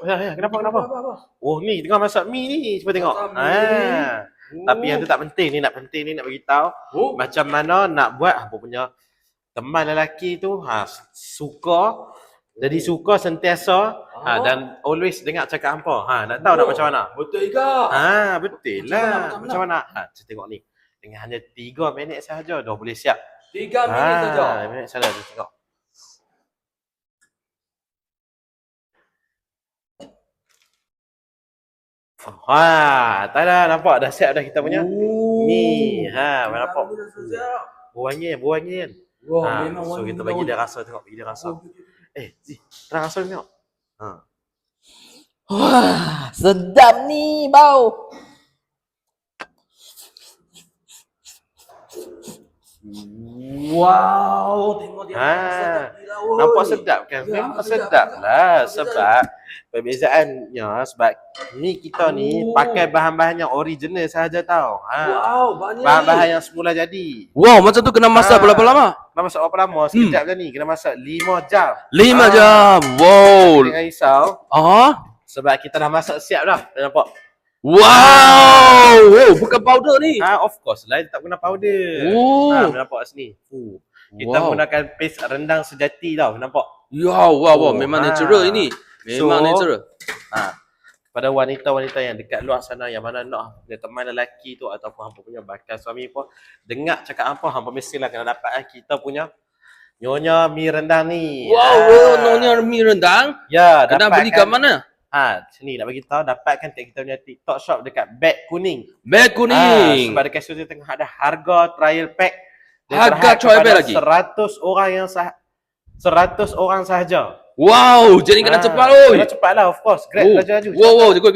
Ya, kenapa? Apa? Oh, ni tengah masak mi ni. Cuba tengok. Tapi yang tu tak penting ni, nak bagi tahu macam mana nak buat apa punya teman lelaki tu suka, jadi suka sentiasa dan always dengar cakap hampa. Nak tahu nak macam mana? Betul ke? Betul lah. Macam mana? Kita tengok ni. Dengan hanya 3 minit sahaja dah boleh siap. 3 minit saja. Minit saja tengok. Tada, nampak dah siap dah kita punya. Ni, nampak. Bau angin. So kita bagi dia rasa, tengok, bagi dia rasa. Terang rasa tengok. Wah, sedap ni bau. Wow, tengok dia. Nampak sedap kan? Memang sedap lah. Sebab perbezaannya sebab ni kita ni pakai bahan-bahan yang original sahaja tau. Wow, banyak. Bahan-bahan yang semula jadi. Wow, macam tu kena masak berapa lama? Kena masak berapa lama? Sekejap je ni. Kena masak 5 jam. 5 jam. Wow. Jangan risau. Sebab kita dah masak siap dah. Dah nampak? Wow, bukan powder ni. Of course lah, tak guna powder. Nampak sini. Kita gunakan paste rendang sejati tau, nampak? Ya, wow, memang natural ini. Memang natural. Pada wanita-wanita yang dekat luar sana yang mana nak dia teman lelaki tu ataupun hampa punya bakal suami pun dengar cakap hampa mestilah kena dapat kita punya Nyonya mi rendang ni. Wow, Nyonya mi rendang? Ya, kena beli kat mana? Sini nak bagi tahu dapatkan kita punya TikTok shop dekat beg kuning. Beg kuning. Sebab dekat situ tengah ada harga trial pack. Harga trial pack lagi. 100 orang sahaja. Wow, jadi kena cepat oi. Kena cepat lah, of course. Grab laju-laju. Wow, go.